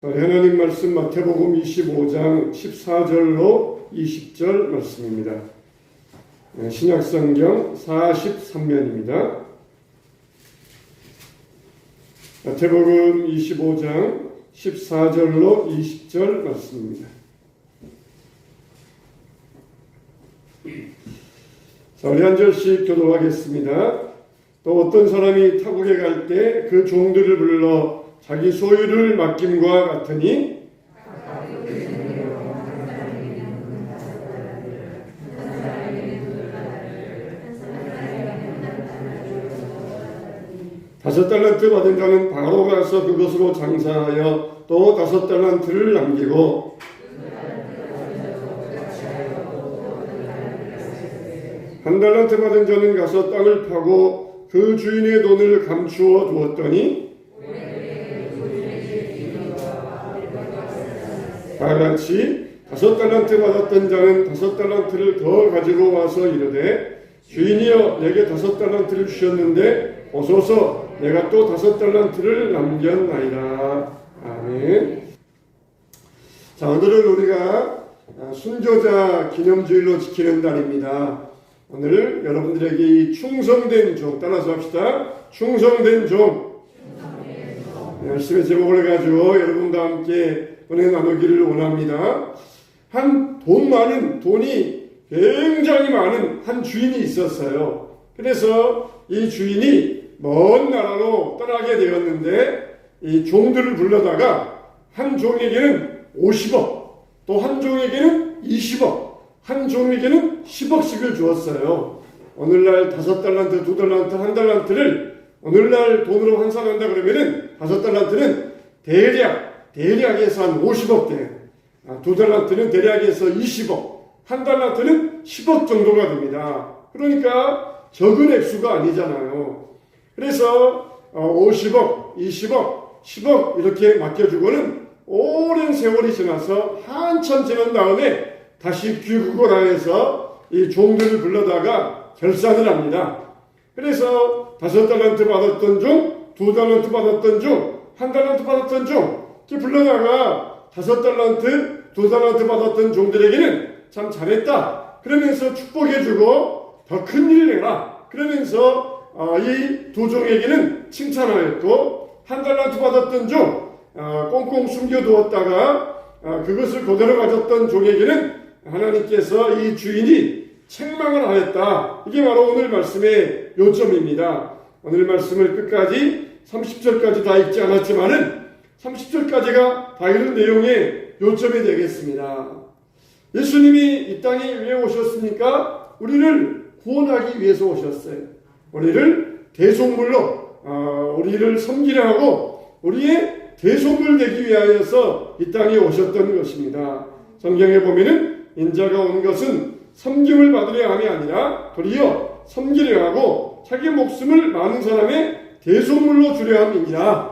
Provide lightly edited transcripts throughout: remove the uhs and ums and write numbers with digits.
하나님 말씀 마태복음 25장 14절로 20절 말씀입니다. 신약성경 43면입니다. 마태복음 25장 14절로 20절 말씀입니다. 자, 우리 한 절씩 교독하겠습니다. 또 어떤 사람이 타국에 갈 때 그 종들을 불러 자기 소유를 맡김과 같으니 다섯 달란트 받은 자는 바로 가서 그것으로 장사하여 또 다섯 달란트를 남기고 한 달란트 받은 자는 가서 땅을 파고 그 주인의 돈을 감추어 두었더니 다같이 다섯 달란트 받았던 자는 다섯 달란트를 더 가지고 와서 이르되 주인이여 내게 다섯 달란트를 주셨는데 오소서 내가 또 다섯 달란트를 남겼나이다. 아멘. 자, 오늘은 우리가 순교자 기념주일로 지키는 날입니다. 오늘 여러분들에게 이 충성된 종, 따라서 합시다. 충성된 종. 말씀의 제목을 가지고 여러분과 함께 은혜 나누기를 원합니다. 돈이 굉장히 많은 한 주인이 있었어요. 그래서 이 주인이 먼 나라로 떠나게 되었는데 이 종들을 불러다가 한 종에게는 50억, 또 한 종에게는 20억, 한 종에게는 10억씩을 주었어요. 오늘날 5달란트, 2달란트, 1달란트를 오늘날 돈으로 환산한다 그러면은 5달란트는 대략에서 한 50억대, 2달란트는 대략에서 20억, 1달란트는 10억 정도가 됩니다. 그러니까 적은 액수가 아니잖아요. 그래서 50억, 20억, 10억 이렇게 맡겨주고는 오랜 세월이 지나서 한참 지난 다음에 다시 귀국을 하여서 이 종들을 불러다가 결산을 합니다. 그래서 5달란트 받았던 종, 2달란트 받았던 종, 1달란트 받았던 종 이렇게 불러다가 5달란트, 2달란트 받았던 종들에게는 참 잘했다 그러면서 축복해주고 더 큰 일을 해라 그러면서 이 두 종에게는 칭찬하였고 1달란트 받았던 종 꽁꽁 숨겨두었다가 그것을 그대로 가졌던 종에게는 하나님께서 이 주인이 책망을 하였다. 이게 바로 오늘 말씀의 요점입니다. 오늘 말씀을 끝까지 30절까지 다 읽지 않았지만은 30절까지가 다 읽은 내용의 요점이 되겠습니다. 예수님이 이 땅에 왜 오셨습니까? 우리를 구원하기 위해서 오셨어요. 우리를 대속물로 우리를 섬기려 하고 우리의 대속물 되기 위하여서 이 땅에 오셨던 것입니다. 성경에 보면은 인자가 온 것은 섬김을 받으려 함이 아니라 도리어 섬기려 하고 자기 목숨을 많은 사람의 대속물로 주려 함이니라.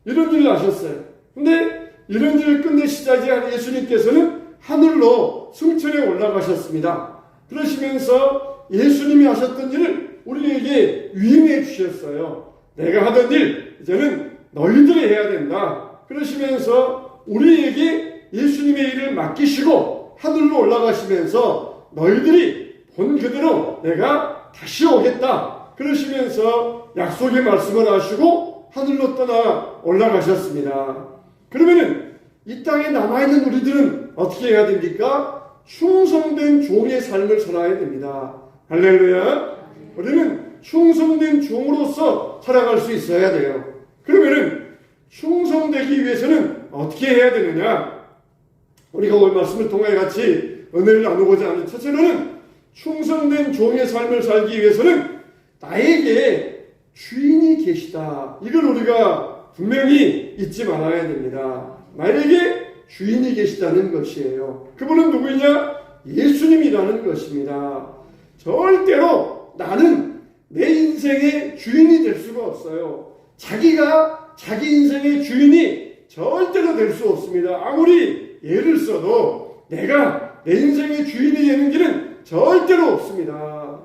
이런 일을 하셨어요. 근데 이런 일을 끝내시자지 예수님께서는 하늘로 승천에 올라가셨습니다. 그러시면서 예수님이 하셨던 일을 우리에게 위임해 주셨어요. 내가 하던 일 이제는 너희들이 해야 된다. 그러시면서 우리에게 예수님의 일을 맡기시고 하늘로 올라가시면서 너희들이 본 그대로 내가 다시 오겠다. 그러시면서 약속의 말씀을 하시고 하늘로 떠나 올라가셨습니다. 그러면은 이 땅에 남아있는 우리들은 어떻게 해야 됩니까? 충성된 종의 삶을 살아야 됩니다. 할렐루야. 우리는 충성된 종으로서 살아갈 수 있어야 돼요. 그러면은 충성되기 위해서는 어떻게 해야 되느냐? 우리가 오늘 말씀을 통해 같이 은혜를 나누고자 하는 첫째로는 충성된 종의 삶을 살기 위해서는 나에게 주인이 계시다. 이걸 우리가 분명히 잊지 말아야 됩니다. 나에게 주인이 계시다는 것이에요. 그분은 누구이냐? 예수님이라는 것입니다. 절대로 나는 내 인생의 주인이 될 수가 없어요. 자기가 자기 인생의 주인이 절대로 될 수 없습니다. 아무리 예를 써도 내가 내 인생의 주인이 되는 길은 절대로 없습니다.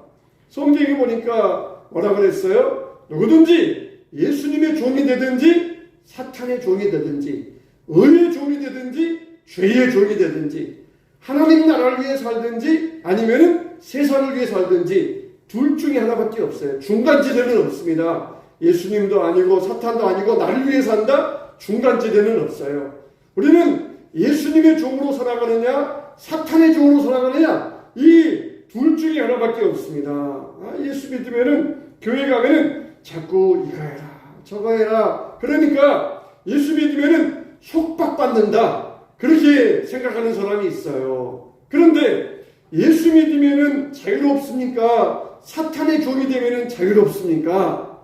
성경에 보니까 뭐라 그랬어요? 누구든지 예수님의 종이 되든지 사탄의 종이 되든지 의의 종이 되든지 죄의 종이 되든지 하나님 나라를 위해 살든지 아니면은 세상을 위해 살든지 둘 중에 하나밖에 없어요. 중간지대는 없습니다. 예수님도 아니고 사탄도 아니고 나를 위해 산다? 중간지대는 없어요. 우리는 예수님의 종으로 살아가느냐 사탄의 종으로 살아가느냐 이 둘 중에 하나밖에 없습니다. 예수 믿으면은 교회 가면은 자꾸 이거 해라 저거 해라 그러니까 예수 믿으면은 속박받는다 그렇게 생각하는 사람이 있어요. 그런데 예수 믿으면은 자유롭습니까? 사탄의 종이 되면은 자유롭습니까?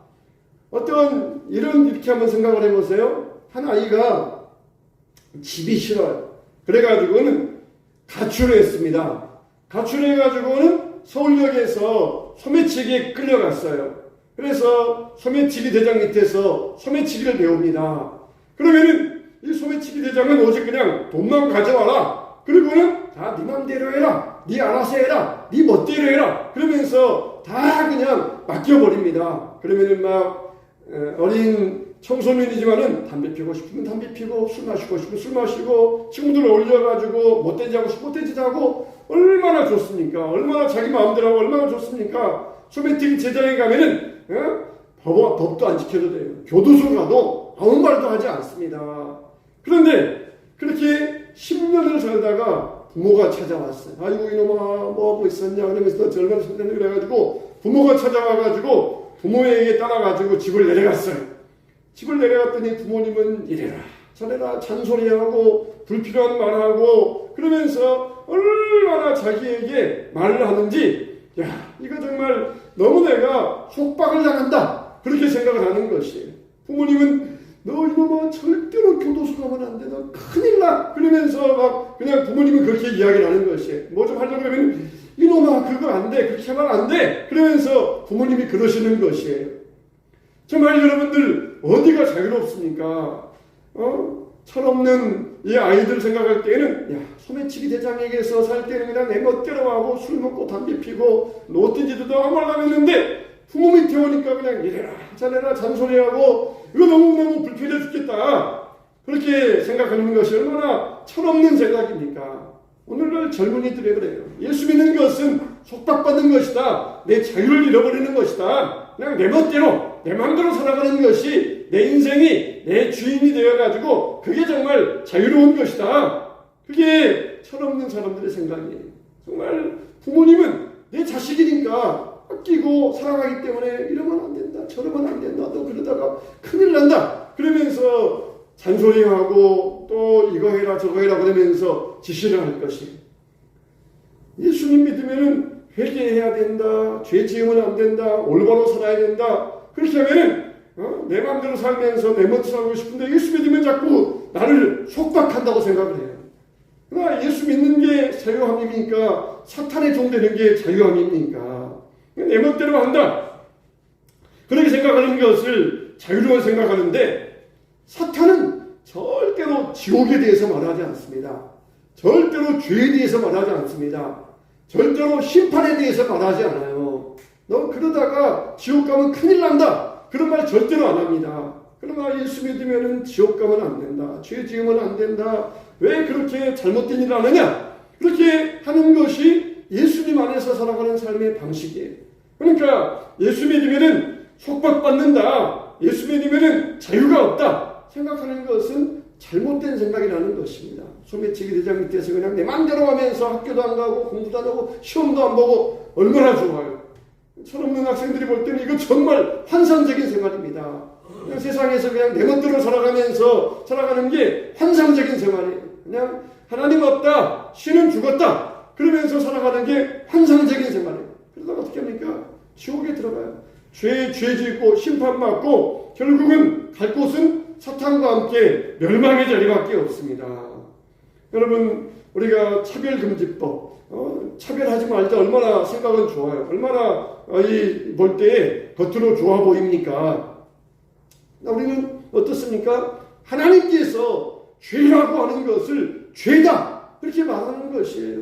이렇게 한번 생각을 해보세요. 한 아이가 집이 싫어요. 그래가지고는 가출을 했습니다. 가출해가지고는 서울역에서 소매치기에 끌려갔어요. 그래서 소매치기 대장 밑에서 소매치기를 배웁니다. 그러면은 이 소매치기 대장은 오직 그냥 돈만 가져와라. 그리고는 다 네 맘대로 해라. 네 알아서 해라. 네 멋대로 해라. 그러면서 다 그냥 맡겨버립니다. 그러면은 막 어린 청소년이지만은 담배 피우고 싶으면 담배 피고 술 마시고 싶으면 술 마시고 친구들 올려가지고 못된 짓 하고 싶으면 못된 짓 하고 얼마나 좋습니까? 얼마나 자기 마음대로 하고 얼마나 좋습니까? 소매치기 제장에 가면은 법도 안 지켜도 돼요. 교도소 가도 아무 말도 하지 않습니다. 그런데 그렇게 10년을 살다가 부모가 찾아왔어요. 아이고 이놈아 뭐 하고 있었냐 그러면서 너 얼마나 살았냐 그래가지고 부모가 찾아와가지고 부모에게 따라가지고 집을 내려갔어요. 집을 내려갔더니 부모님은 이래라 저래라 잔소리하고 불필요한 말하고 그러면서 얼마나 자기에게 말을 하는지 야 이거 정말 너무 내가 속박을 당한다 그렇게 생각을 하는 것이에요. 부모님은 너 이놈아 절대로 교도소 가면 안 돼. 너 큰일 나. 그러면서 막 그냥 부모님은 그렇게 이야기를 하는 것이에요. 뭐 좀 하려고 하면 이놈아 그거 안 돼. 그렇게 하면 안 돼. 그러면서 부모님이 그러시는 것이에요. 정말 여러분들 어디가 자유롭습니까? 철없는 이 아이들 생각할 때는 야 소매치기 대장에게서 살 때는 그냥 내 멋대로 하고 술 먹고 담배 피고 노트지도 아무 말 안 했는데 부모 밑에 오니까 그냥 이래라 저래라 잔소리하고 이거 너무너무 불편해 죽겠다 그렇게 생각하는 것이 얼마나 철없는 생각입니까? 오늘날 젊은이들이 그래요. 예수 믿는 것은 속박받는 것이다. 내 자유를 잃어버리는 것이다. 그냥 내 멋대로 내 마음대로 살아가는 것이 내 인생이 내 주인이 되어가지고 그게 정말 자유로운 것이다. 그게 철없는 사람들의 생각이에요. 정말 부모님은 내 자식이니까 아끼고 사랑하기 때문에 이러면 안 된다 저러면 안 된다 너 그러다가 큰일 난다 그러면서 잔소리하고 또 이거 해라 저거 해라 그러면서 지시를 할 것이에요. 예수님 믿으면은 회개해야 된다 죄 지으면 안 된다 올바로 살아야 된다 그렇게 하면은 내 마음대로 살면서 내 멋대로 살고 싶은데 예수 믿으면 자꾸 나를 속박한다고 생각을 해요. 그러나 예수 믿는 게 자유함입니까? 사탄의 종 되는 게 자유함입니까? 내 멋대로 한다. 그렇게 생각하는 것을 자유로워 생각하는데 사탄은 절대로 지옥에 대해서 말하지 않습니다. 절대로 죄에 대해서 말하지 않습니다. 절대로 심판에 대해서 말하지 않아요. 너 그러다가 지옥 가면 큰일 난다. 그런 말 절대로 안 합니다. 그러나 예수 믿으면 지옥 가면 안 된다. 죄 지으면 안 된다. 왜 그렇게 잘못된 일을 하느냐? 그렇게 하는 것이 예수님 안에서 살아가는 삶의 방식이에요. 그러니까 예수 믿으면은 속박받는다. 예수 믿으면은 자유가 없다. 생각하는 것은 잘못된 생각이라는 것입니다. 소매치기 대장 밑에서 그냥 내 맘대로 하면서 학교도 안 가고 공부도 안 하고 시험도 안 보고 얼마나 좋아요. 철없는 학생들이 볼 때는 이거 정말 환상적인 생활입니다. 그냥 세상에서 그냥 내 멋대로 살아가면서 살아가는 게 환상적인 생활이에요. 그냥 하나님 없다. 신은 죽었다. 그러면서 살아가는 게 환상적인 생활이에요. 그러다가 어떻게 합니까? 지옥에 들어가요. 죄 짓고 심판받고 결국은 갈 곳은 사탄과 함께 멸망의 자리밖에 없습니다. 여러분 우리가 차별금지법 차별하지 말자 얼마나 생각은 좋아요. 얼마나 볼 때에 겉으로 좋아 보입니까? 우리는 어떻습니까? 하나님께서 죄라고 하는 것을 죄다 그렇게 말하는 것이에요.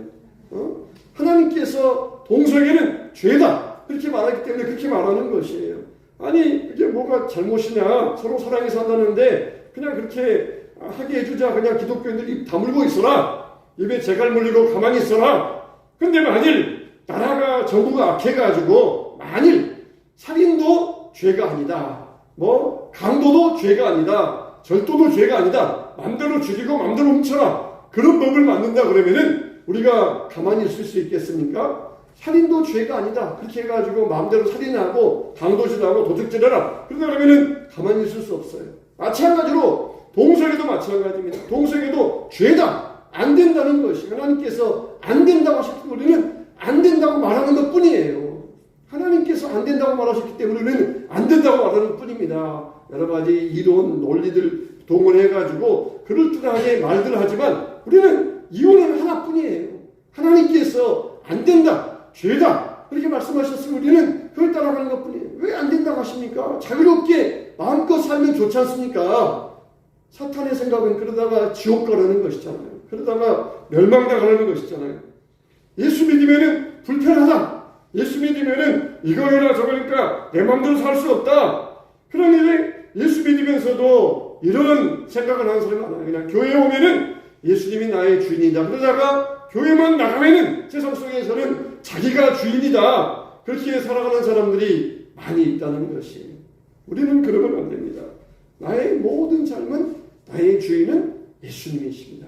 하나님께서 동성애는 죄다 그렇게 말하기 때문에 그렇게 말하는 것이에요. 아니 그게 뭐가 잘못이냐 서로 사랑해서 한다는데 그냥 그렇게 하게 해주자. 그냥 기독교인들 입 다물고 있어라. 입에 재갈 물리고 가만히 있어라. 근데 만일 나라가 정부가 악해가지고 만일 살인도 죄가 아니다. 강도도 죄가 아니다. 절도도 죄가 아니다. 맘대로 죽이고 맘대로 훔쳐라. 그런 법을 만든다 그러면은 우리가 가만히 있을 수 있겠습니까? 살인도 죄가 아니다. 그렇게 해가지고 마음대로 살인하고 강도질하고 도둑질해라. 그러면은 가만히 있을 수 없어요. 마찬가지로 동성애도 마찬가지입니다. 동성애도 죄다. 안 된다는 것이 하나님께서 안 된다고 하셨기 때문에 우리는 안 된다고 말하는 것 뿐이에요. 하나님께서 안 된다고 말하셨기 때문에 우리는 안 된다고 말하는 것 뿐입니다. 여러 가지 이론, 논리들 동원해가지고 그럴듯하게 말들 하지만 우리는 이유는 하나뿐이에요. 하나님께서 안 된다, 죄다 그렇게 말씀하셨으면 우리는 그걸 따라가는 것뿐이에요. 왜 안 된다고 하십니까? 자유롭게 마음껏 살면 좋지 않습니까? 사탄의 생각은 그러다가 지옥 가라는 것이잖아요. 그러다가 멸망당하는 것이잖아요. 예수 믿으면은 불편하다. 예수 믿으면은 이거 해라 저거 하니까 내 마음대로 살 수 없다. 그러니 예수 믿으면서도 이런 생각을 하는 사람이 많아요. 그냥 교회에 오면은 예수님이 나의 주인이다. 그러다가 교회만 나가면은 세상 속에서는 자기가 주인이다. 그렇게 살아가는 사람들이 많이 있다는 것이. 우리는 그러면 안 됩니다. 나의 모든 삶은 나의 주인은 예수님이십니다.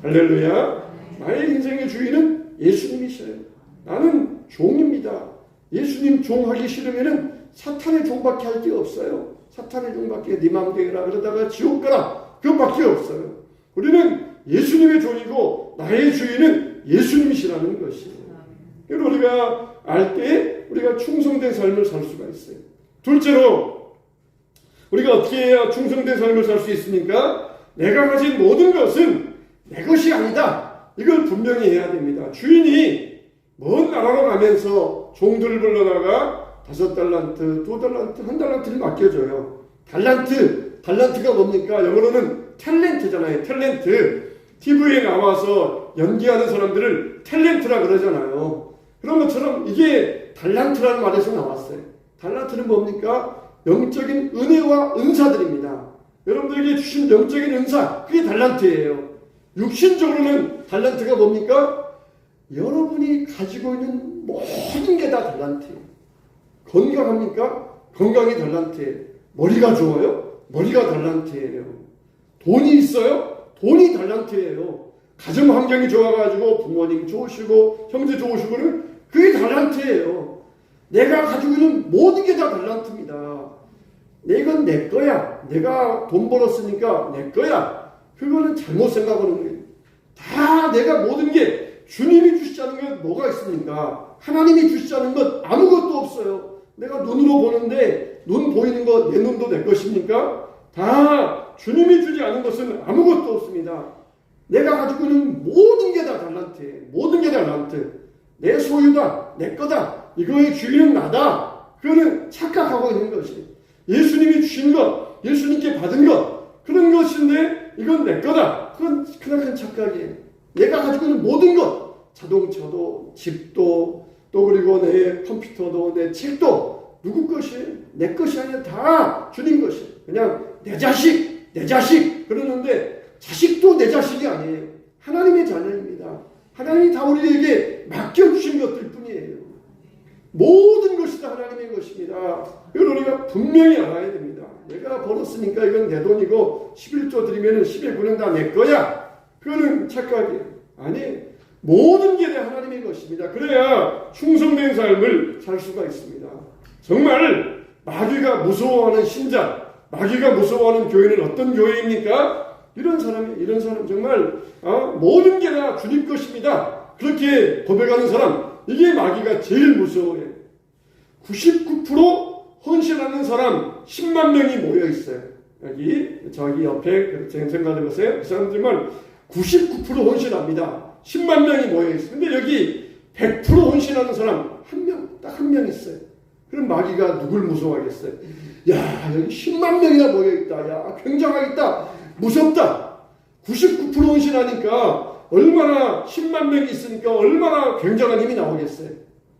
할렐루야. 나의 인생의 주인은 예수님이셔요. 나는 종입니다. 예수님 종하기 싫으면은 사탄의 종밖에 할 게 없어요. 사탄의 종밖에 네 맘대로 해라 그러다가 지옥 가라 그것밖에 없어요. 우리는 예수님의 종이고 나의 주인은 예수님이시라는 것이에요. 그래서 우리가 알 때 우리가 충성된 삶을 살 수가 있어요. 둘째로 우리가 어떻게 해야 충성된 삶을 살 수 있습니까? 내가 가진 모든 것은 내 것이 아니다. 이걸 분명히 해야 됩니다. 주인이 먼 나라로 가면서 종들을 불러다가 5달란트, 2달란트, 1달란트를 맡겨줘요. 달란트가 뭡니까? 영어로는 탤런트잖아요. 탤런트. TV에 나와서 연기하는 사람들을 탤런트라 그러잖아요. 그런 것처럼 이게 달란트라는 말에서 나왔어요. 달란트는 뭡니까? 영적인 은혜와 은사들입니다. 여러분들에게 주신 영적인 은사, 그게 달란트예요. 육신적으로는 달란트가 뭡니까? 여러분이 가지고 있는 모든 게 다 달란트예요. 건강합니까? 건강이 달란트예요. 머리가 좋아요? 머리가 달란트예요. 돈이 있어요? 돈이 달란트예요. 가정 환경이 좋아가지고 부모님 좋으시고 형제 좋으시고는 그게 달란트예요. 내가 가지고 있는 모든 게 다 달란트입니다. 이건 내 거야. 내가 돈 벌었으니까 내 거야. 그거는 잘못 생각하는 거예요. 다 내가 모든 게 주님이 주시지 않은 건 뭐가 있습니까? 하나님이 주시지 않은 건 아무것도 없어요. 내가 눈으로 보는데 눈 보이는 거 내 눈도 내 것입니까? 다 주님이 주지 않은 것은 아무것도 없습니다. 내가 가지고 있는 모든 게 다 달란트예요. 모든 게 다 달란트. 내 소유다. 내 거다. 이거의 주인은 나다. 그거는 착각하고 있는 것이에요. 예수님이 주신 것, 예수님께 받은 것, 그런 것인데 이건 내 거다. 그건 크나큰 착각이에요. 내가 가지고 있는 모든 것, 자동차도, 집도, 또 그리고 내 컴퓨터도, 내 책도 누구 것이에요? 내 것이 아니라 다 주님 것이에요. 그냥 내 자식 그러는데 자식도 내 자식이 아니에요. 하나님의 자녀입니다. 하나님이 다 우리에게 맡겨주신 것들 뿐이에요. 모든 것이 다 하나님의 것입니다. 이걸 우리가 분명히 알아야 됩니다. 내가 벌었으니까 이건 내 돈이고 11조 드리면 10의 9는 다 내 거야. 그거는 착각이에요. 아니, 모든 게 다 하나님의 것입니다. 그래야 충성된 삶을 살 수가 있습니다. 정말 마귀가 무서워하는 신자, 마귀가 무서워하는 교회는 어떤 교회입니까? 이런 사람 정말 모든 게 다 주님 것입니다. 그렇게 고백하는 사람, 이게 마귀가 제일 무서워해요. 99% 헌신하는 사람 10만 명이 모여 있어요. 여기 저기 옆에 생각해 보세요. 그 사람들만 99% 헌신합니다. 10만 명이 모여 있어요. 근데 여기 100% 헌신하는 사람 딱 한 명 있어요. 그럼 마귀가 누굴 무서워하겠어요? 야, 여기 10만 명이나 모여 있다. 야, 굉장하겠다. 무섭다. 99% 헌신하니까 얼마나 10만 명이 있으니까 얼마나 굉장한 힘이 나오겠어요.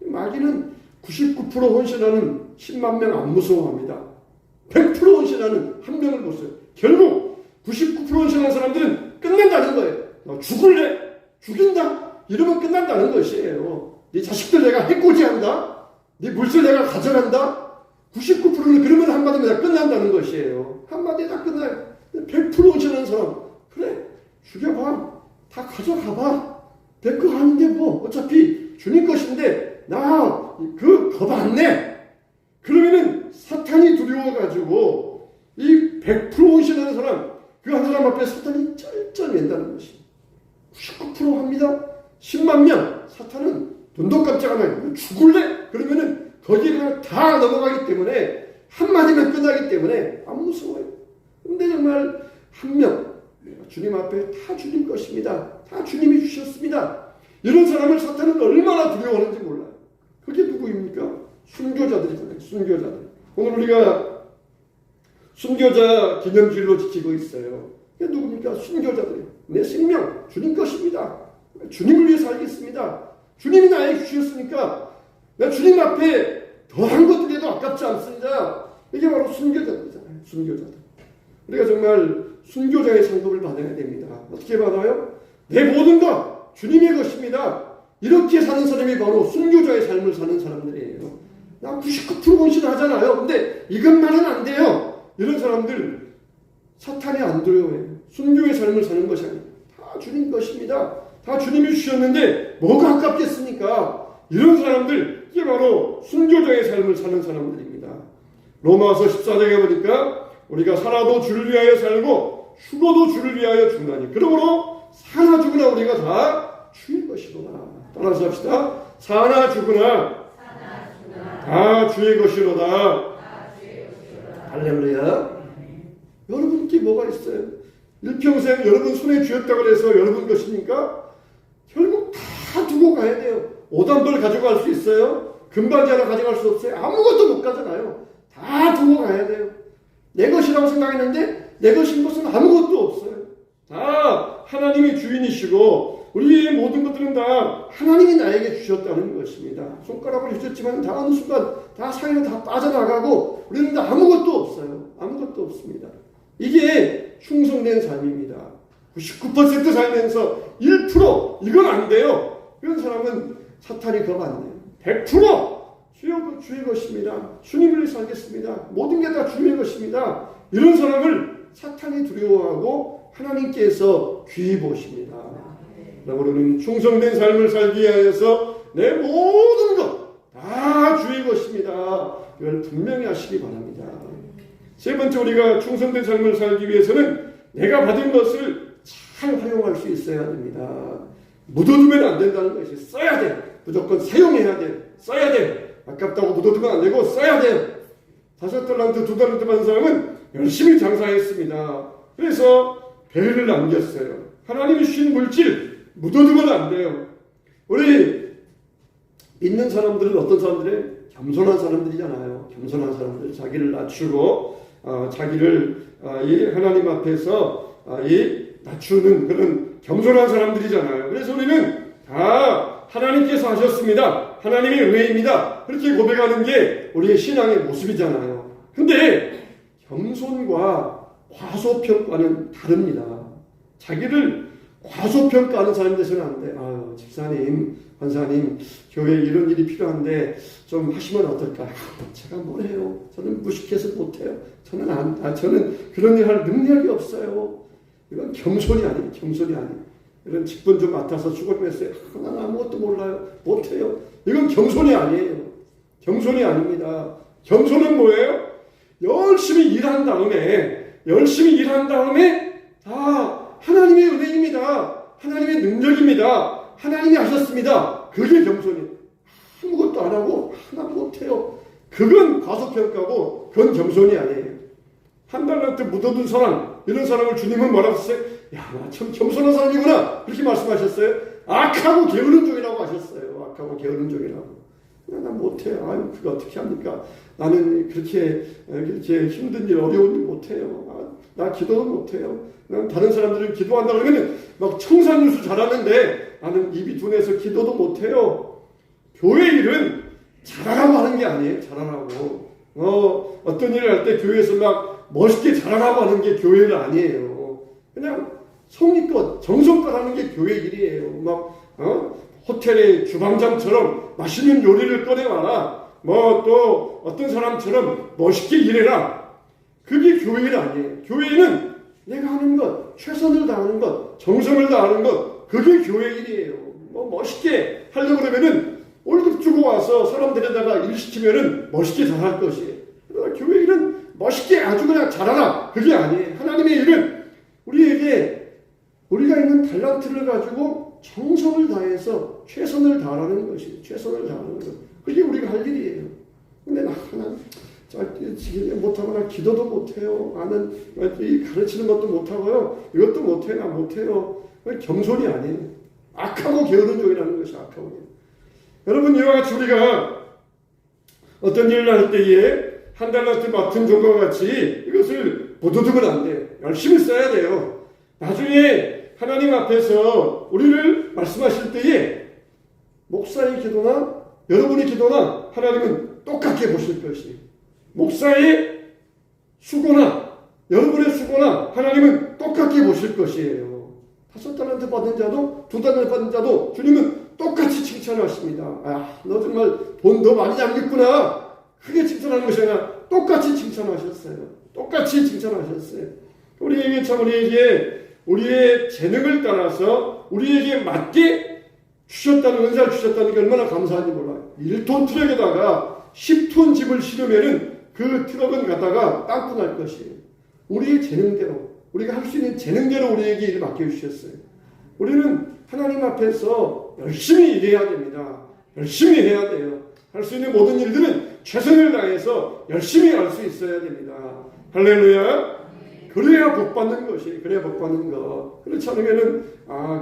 마귀는 99% 헌신하는 10만 명 안 무서워합니다. 100% 헌신하는 한 명을 보세요. 결국 99% 프로모션하는 사람들은 끝난다는 거예요. 너 죽을래? 죽인다? 이러면 끝난다는 것이에요. 네 자식들 내가 해코지한다? 네 물질 내가 가져간다? 99%는 그러면 한마디면 다 끝난다는 것이에요. 한마디에 다 끝나요. 100% 하는 사람, 그래, 죽여봐. 다 가져가봐. 내 거 아닌데 뭐. 어차피 주님 것인데, 나 그 겁 안 내. 그러면은 사탄이 두려워가지고, 이 100% 하는 사람, 그 한 사람 앞에 사탄이 쩔쩔맨다는 것이. 99% 합니다. 10만 명, 사탄은 눈도 깜짝 안 해요. 죽을래? 그러면은 거기에 그냥 다 넘어가기 때문에, 한마디면 끝나기 때문에 안 무서워요. 근데 정말 한 명, 주님 앞에 다 주님 것입니다. 다 주님이 주셨습니다. 이런 사람을 사탄은 얼마나 두려워하는지 몰라요. 그게 누구입니까? 순교자들이잖아요. 순교자들. 오늘 우리가 순교자 기념주일로 지키고 있어요. 이게 누굽니까? 순교자들이에요. 내 생명 주님 것입니다. 주님을 위해 살겠습니다. 주님이 나에게 주셨으니까 나 주님 앞에 더한 것들에도 아깝지 않습니다. 이게 바로 순교자들이잖아요. 순교자들. 우리가 정말 순교자의 상급을 받아야 됩니다. 어떻게 받아요? 내 모든 것 주님의 것입니다. 이렇게 사는 사람이 바로 순교자의 삶을 사는 사람들이에요. 나 99% 헌신하잖아요. 근데 이것만은 안 돼요. 이런 사람들 사탄이 안 두려워해요. 순교의 삶을 사는 것이 아니에요. 다 주님 것입니다. 다 주님이 주셨는데 뭐가 아깝겠습니까? 이런 사람들, 이게 바로 순교자의 삶을 사는 사람들입니다. 로마서 14장에 보니까 우리가 살아도 주를 위하여 살고 죽어도 주를 위하여 죽나니 그러므로 사나 죽으나 우리가 다 주의 것이로다. 따라서 합시다. 사나 죽으나 다 주의 것이로다. 할렐루야. 여러분께 뭐가 있어요? 일평생 여러분 손에 쥐었다고 해서 여러분 것입니까? 결국 다 두고 가야 돼요. 오단벌 가져갈 수 있어요? 금반지 하나 가져갈 수 없어요? 아무것도 못 가잖아요. 다 두고 가야 돼요. 내 것이라고 생각했는데 내 것인 것은 아무것도 없어요. 다 하나님이 주인이시고 우리의 모든 것들은 다 하나님이 나에게 주셨다는 것입니다. 손가락을 주셨지만 다 어느 순간 다 사이로 다 빠져나가고 우리는 다 아무것도 없어요. 아무것도 없습니다. 이게 충성된 삶입니다. 99% 살면서 1% 이건 안 돼요. 이런 사람은 사탄이 겁 안 내요. 100% 주의 것입니다. 주님을 위해 살겠습니다. 모든 게 다 주의 것입니다. 이런 사람을 사탄이 두려워하고 하나님께서 귀히 보십니다. 우리는 충성된 삶을 살기 위하여서 내 모든 것 다 주의 것입니다. 이걸 분명히 하시기 바랍니다. 세 번째, 우리가 충성된 삶을 살기 위해서는 내가 받은 것을 잘 활용할 수 있어야 됩니다. 묻어두면 안 된다는 것이 써야 돼. 무조건 사용해야 돼. 써야 돼. 아깝다고 묻어두면 안 되고 써야 돼요. 5달란트 2달란트 받은 사람은 열심히 장사했습니다. 그래서 배를 남겼어요. 하나님이 주신 물질 묻어두면 안 돼요. 우리 믿는 사람들은 어떤 사람들이에요? 겸손한 사람들이잖아요. 겸손한 사람들, 자기를 낮추고 자기를 이 하나님 앞에서 이 낮추는 그런 겸손한 사람들이잖아요. 그래서 우리는 다 하나님께서 하셨습니다. 하나님의 은혜입니다. 그렇게 고백하는 게 우리의 신앙의 모습이잖아요. 근데 겸손과 과소평가는 다릅니다. 자기를 과소평가하는 사람이 되서는 안 돼. 아유, 집사님, 권사님, 교회에 이런 일이 필요한데 좀 하시면 어떨까? 제가 뭘 해요? 저는 무식해서 못해요. 저는 그런 일 할 능력이 없어요. 이건 겸손이 아니에요. 겸손이 아니에요. 이런 직분 좀 맡아서 수고했어요. 나는 아무것도 몰라요. 못해요. 이건 겸손이 아니에요. 겸손이 아닙니다. 겸손은 뭐예요? 열심히 일한 다음에 다 하나님의 은혜입니다. 하나님의 능력입니다. 하나님이 하셨습니다. 그게 겸손이에요. 아무것도 안 하고 하나 못해요. 그건 과소평가고 그건 겸손이 아니에요. 한 달란트 묻어둔 사람, 이런 사람을 주님은 뭐라고 했어요? 야, 나 참 겸손한 사람이구나. 그렇게 말씀하셨어요. 악하고 게으른 종이라고 하셨어요. 악하고 게으른 종이라고. 나 못해요. 아유, 그거 어떻게 합니까? 나는 그렇게 힘든 일, 어려운 일 못해요. 나 기도도 못해요. 난 다른 사람들은 기도한다 그러면 막 청산유수 잘하는데 나는 입이 둔해서 기도도 못해요. 교회 일은 잘하라고 하는 게 아니에요. 잘하라고. 어떤 일을 할 때 교회에서 막 멋있게 잘하라고 하는 게 교회는 아니에요. 그냥 성의껏 정성껏 하는 게 교회 일이에요. 호텔의 주방장처럼 맛있는 요리를 꺼내와라. 또 어떤 사람처럼 멋있게 일해라. 그게 교회 일 아니에요. 교회는 내가 하는 것, 최선을 다하는 것, 정성을 다하는 것, 그게 교회 일이에요. 멋있게 하려고 그러면은 월급 주고 와서 사람들에다가 일 시키면은 멋있게 잘할 것이에요. 그러나 교회 일은 멋있게 아주 그냥 잘하라. 그게 아니에요. 하나님의 일은 우리에게 우리가 있는 달란트를 가지고 정성을 다해서 최선을 다하는 것이에요. 최선을 다하는 것. 그게 우리가 할 일이에요. 근데 나는 못하거나 기도도 못해요. 나는 가르치는 것도 못하고요. 이것도 못해요. 나 못해요. 겸손이 아니에요. 악하고 게으른 종이라는 것이 악하고 게으른. 여러분, 이와 같이 우리가 어떤 일을 할 때에 한 달란트 맡은 종과 같이 이것을 보도두면 안 돼요. 열심히 써야 돼요. 나중에 하나님 앞에서 우리를 말씀하실 때에 목사의 기도나 여러분의 기도나 하나님은 똑같게 보실 것이에요. 목사의 수고나 여러분의 수고나 하나님은 똑같게 보실 것이에요. 5달란트 받은 자도 2달란트 받은 자도 주님은 똑같이 칭찬하십니다. 너 정말 돈 더 많이 잡겠구나. 크게 칭찬하는 것이 아니라 똑같이 칭찬하셨어요. 똑같이 칭찬하셨어요. 우리에게 참 우리의 재능을 따라서 우리에게 맞게 주셨다는 은사를 주셨다는 게 얼마나 감사한지 몰라요. 1톤 트럭에다가 10톤 짐을 실으면은 그 트럭은 갖다가 땅콩 할 것이에요. 우리의 재능대로 우리가 할 수 있는 재능대로 우리에게 일을 맡겨주셨어요. 우리는 하나님 앞에서 열심히 일해야 됩니다. 열심히 해야 돼요. 할 수 있는 모든 일들은 최선을 다해서 열심히 할 수 있어야 됩니다. 할렐루야. 그래야 복 받는 것이, 그래야 복 받는 것. 그렇지 않으면은,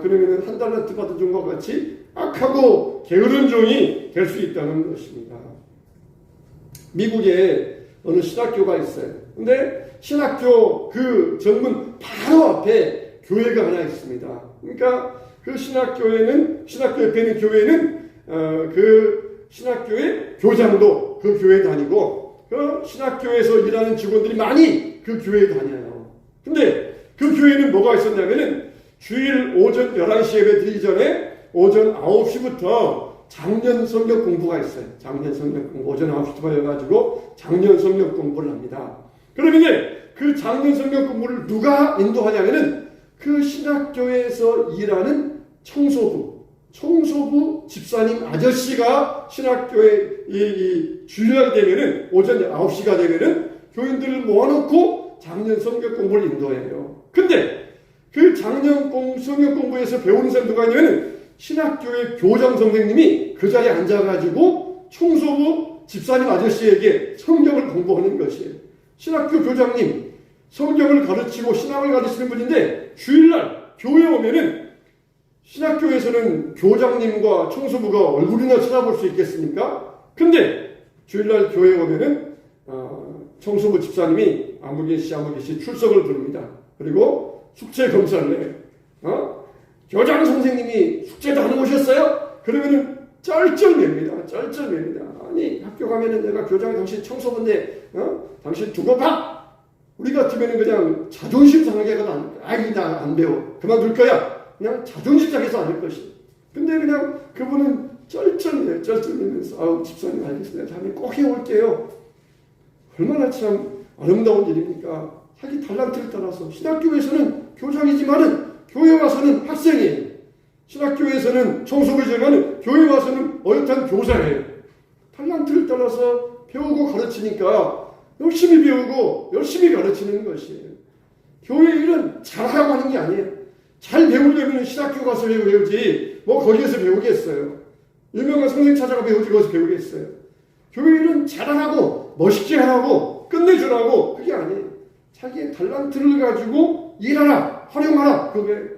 그러면은 한 달란트 받은 종과 같이 악하고 게으른 종이 될 수 있다는 것입니다. 미국에 어느 신학교가 있어요. 근데 신학교 그 정문 바로 앞에 교회가 하나 있습니다. 그러니까 그 신학교에 있는 교회는, 그 신학교의 교장도 그 교회에 다니고, 그 신학교에서 일하는 직원들이 많이 그 교회에 다녀요. 근데 그 교회는 뭐가 있었냐면은 주일 오전 11시 예배 드리기 전에 오전 9시부터 장년 성경 공부가 있어요. 장년 성경 공부. 오전 9시부터 해가지고 장년 성경 공부를 합니다. 그러면 그 장년 성경 공부를 누가 인도하냐면은 그 신학교에서 일하는 청소부 집사님 아저씨가 신학교에 주일날 되면은 오전 9시가 되면은 교인들을 모아놓고 장년 성경 공부를 인도해요. 근데 그 장년 성경 공부에서 배우는 사람 누가 있냐면 신학교의 교장 선생님이 그 자리에 앉아가지고 청소부 집사님 아저씨에게 성경을 공부하는 것이에요. 신학교 교장님 성경을 가르치고 신학을 가르치는 분인데 주일날 교회에 오면은 신학교에서는 교장님과 청소부가 얼굴이나 쳐다볼 수 있겠습니까? 근데 주일날 교회에 오면은 청소부 집사님이 아무 개시 출석을 부릅니다. 그리고 숙제 검사를 해요. 교장 선생님이 숙제도 안 오셨어요? 그러면은 쩔쩔맵니다. 아니 학교 가면은 내가 교장이 당신 청소부인데 당신 두고 봐. 우리 같으면은 그냥 자존심 상하게 가도 나 안 배워. 그만둘 거야. 그냥 자존심 상해서 안 할 것이. 근데 그냥 그분은 쩔쩔매면서 집사님 알겠습니다. 다음에 꼭 해올게요. 얼마나 참 아름다운 일입니까? 자기 달란트를 따라서 신학교에서는 교장이지만은 교회 와서는 학생이에요. 신학교에서는 청소부이지만은 교회 와서는 어엿한 교사예요. 달란트를 따라서 배우고 가르치니까 열심히 배우고 열심히 가르치는 것이에요. 교회 일은 잘하라고 하는 게 아니에요. 잘 배우려면 신학교 가서 배우지 거기에서 배우겠어요. 유명한 선생님 찾아가 배우지 거기서 배우겠어요. 교회 일은 잘하라고 멋있게 하라고 끝내주라고 그게 아니에요. 자기의 달란트를 가지고 일하라 활용하라. 그게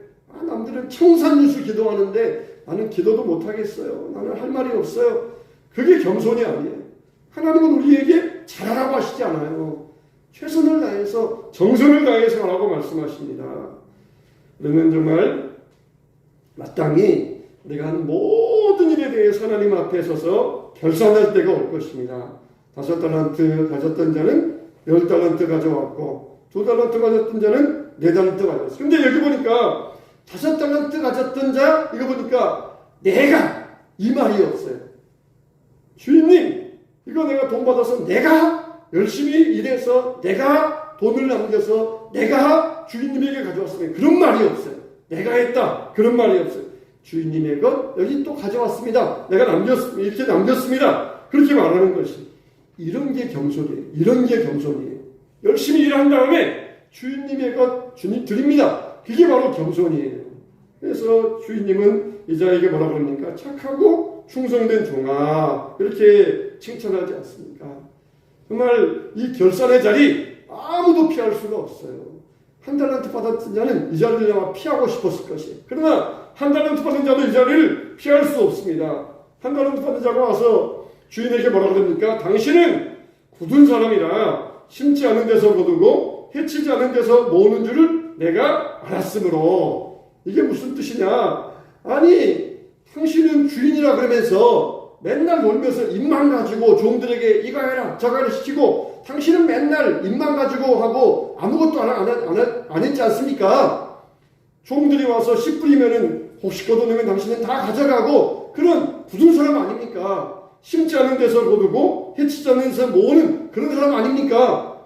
남들은 청산유수 기도하는데 나는 기도도 못하겠어요. 나는 할 말이 없어요. 그게 겸손이 아니에요. 하나님은 우리에게 잘하라고 하시지 않아요. 최선을 다해서 정성을 다해서 하라고 말씀하십니다. 그러면 정말 마땅히 우리가 한 모든 일에 대해서 하나님 앞에 서서 결산할 때가 올 것입니다. 5달란트 가졌던 자는 10달란트 가져왔고 2달란트 가졌던 자는 4달란트 가졌어. 근데 여기 보니까 5달란트 가졌던 자, 이거 보니까 내가, 이 말이 없어요. 주인님, 이거 내가 돈 받아서 내가 열심히 일해서 내가 돈을 남겨서 내가 주인님에게 가져왔으면 그런 말이 없어요. 내가 했다. 그런 말이 없어요. 주인님의 것 여기 또 가져왔습니다. 내가 이렇게 남겼습니다. 그렇게 말하는 것이 이런 게 겸손이에요. 이런 게 겸손이에요. 열심히 일한 다음에 주인님의 것 주님 드립니다. 그게 바로 겸손이에요. 그래서 주인님은 이 자에게 뭐라 그럽니까? 착하고 충성된 종아, 이렇게 칭찬하지 않습니까? 정말 이 결산의 자리 아무도 피할 수가 없어요. 1달란트 받았던 자는 이 자리를 아마 피하고 싶었을 것이에요. 그러나 1달란트 받은 자도 이 자리를 피할 수 없습니다. 1달란트 받은 자가 와서 주인에게 뭐라 그럽니까? 당신은 굳은 사람이라 심지 않은 데서 거두고 해치지 않은 데서 모으는 줄을 내가 알았으므로. 이게 무슨 뜻이냐? 아니, 당신은 주인이라 그러면서 맨날 놀면서 입만 가지고 종들에게 이거 해라 저거 해라 시키고, 당신은 맨날 입만 가지고 하고 아무것도 안 했지 않습니까? 종들이 와서 씨 뿌리면은 혹시 걷어내면 당신은 다 가져가고 그런 굳은 사람 아닙니까? 심지 않은 데서 거두고 해치지 않는 데서 모으는 그런 사람 아닙니까?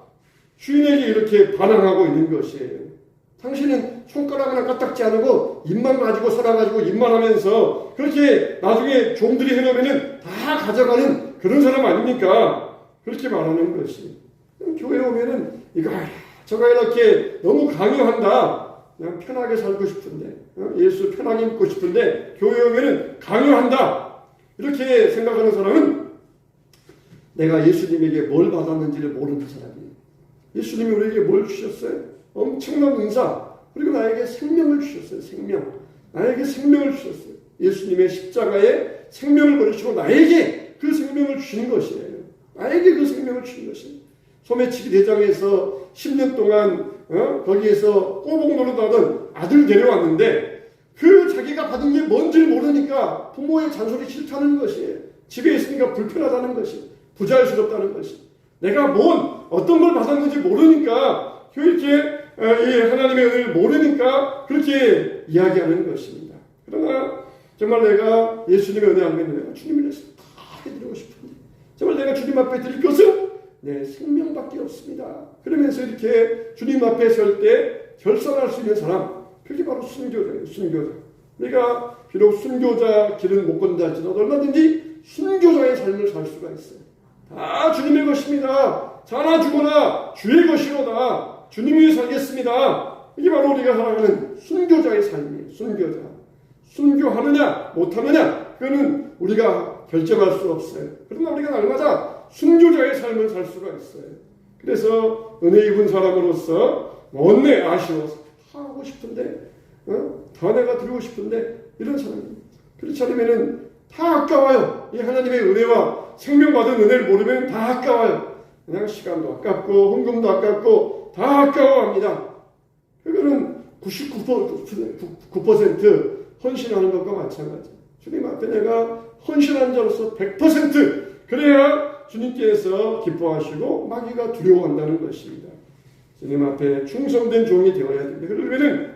주인에게 이렇게 반항하고 있는 것이에요. 당신은 손가락 하나 까딱지 않고 입만 가지고 살아가지고 입만 하면서 그렇게 나중에 종들이 해놓으면은 다 가져가는 그런 사람 아닙니까? 그렇게 말하는 것이. 교회 오면은 이거 해라 저거 해라 이렇게 너무 강요한다. 그냥 편하게 살고 싶은데, 예수 편하게 믿고 싶은데 교회 오면은 강요한다. 이렇게 생각하는 사람은 내가 예수님에게 뭘 받았는지를 모르는 사람이에요. 예수님이 우리에게 뭘 주셨어요? 엄청난 은사, 그리고 나에게 생명을 주셨어요. 생명. 나에게 생명을 주셨어요. 예수님의 십자가에 생명을 버리시고 나에게 그 생명을 주신 것이에요. 나에게 그 생명을 주신 것이에요. 소매치기 대장에서 10년 동안 거기에서 꼬복 노릇하던 아들 데려왔는데 그 자기가 받은 게 뭔지를 모르니까 부모의 잔소리 싫다는 것이에요. 집에 있으니까 불편하다는 것이에요. 부자유스럽다는 것이에요. 내가 어떤 걸 받았는지 모르니까 이렇게 이 하나님의 은혜를 모르니까 그렇게 이야기하는 것입니다. 그러나 정말 내가 예수님의 은혜 안 믿는 주님을 위해서 다 해드리고 싶은데 정말 내가 주님 앞에 드릴 것은 내 생명밖에 없습니다. 그러면서 이렇게 주님 앞에 설 때 결산할 수 있는 사람, 그게 바로 순교자예요. 순교자. 내가 비록 순교자 길은 못 건다 할지라도 얼마든지 순교자의 삶을 살 수가 있어요. 다 주님의 것입니다. 자나 죽어나 주의 것이로다. 주님이 살겠습니다. 이게 바로 우리가 살아가는 순교자의 삶이에요. 순교자. 순교하느냐 못하느냐 그거는 우리가 결정할 수 없어요. 그러나 우리가 날마다 순교자의 삶을 살 수가 있어요. 그래서 은혜 입은 사람으로서 원내 아쉬워서 하고 싶은데 더 내가 드리고 싶은데 이런 사람입니다. 그렇지 않으면 다 아까워요. 이 하나님의 은혜와 생명받은 은혜를 모르면 다 아까워요. 그냥 시간도 아깝고 헌금도 아깝고 다 아까워합니다. 그거는 99% 헌신하는 것과 마찬가지. 주님 앞에 내가 헌신한 자로서 100% 그래야 주님께서 기뻐하시고 마귀가 두려워한다는 것입니다. 주님 앞에 충성된 종이 되어야 됩니다. 그러면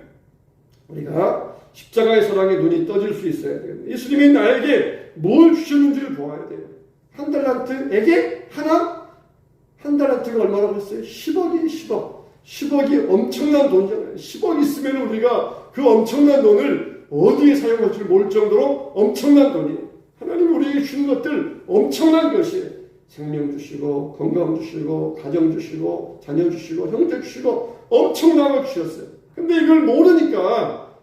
우리가 십자가의 사랑에 눈이 떠질 수 있어야 돼요. 예수님이 나에게 뭘 주셨는지를 보아야 돼요. 1달란트에게 하나? 1달란트가 얼마라고 했어요? 10억이 10억. 10억이 엄청난 돈이잖아요. 10억 있으면 우리가 그 엄청난 돈을 어디에 사용할지 모를 정도로 엄청난 돈이에요. 하나님이 우리에게 주는 것들 엄청난 것이에요. 생명 주시고 건강 주시고 가정 주시고 자녀 주시고 형제 주시고 엄청난 거 주셨어요. 근데 이걸 모르니까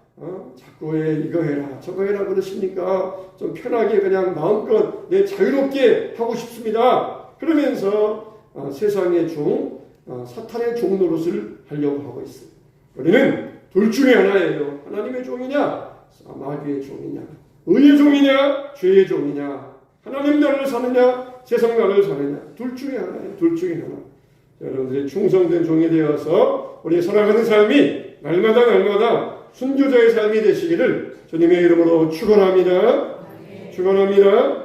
자꾸 왜 이거 해라 저거 해라 그러시니까 좀 편하게 그냥 마음껏 내 자유롭게 하고 싶습니다. 그러면서 세상의 종, 사탄의 종 노릇을 하려고 하고 있어요. 우리는 둘 중에 하나예요. 하나님의 종이냐 마귀의 종이냐, 의의 종이냐 죄의 종이냐, 하나님 나라를 사느냐 세상 나라를 사느냐, 둘 중에 하나예요. 둘 중에 하나. 여러분들이 충성된 종이 되어서 우리 살아가는 삶이 날마다 순교자의 삶이 되시기를 주님의 이름으로 축원합니다. 축원합니다.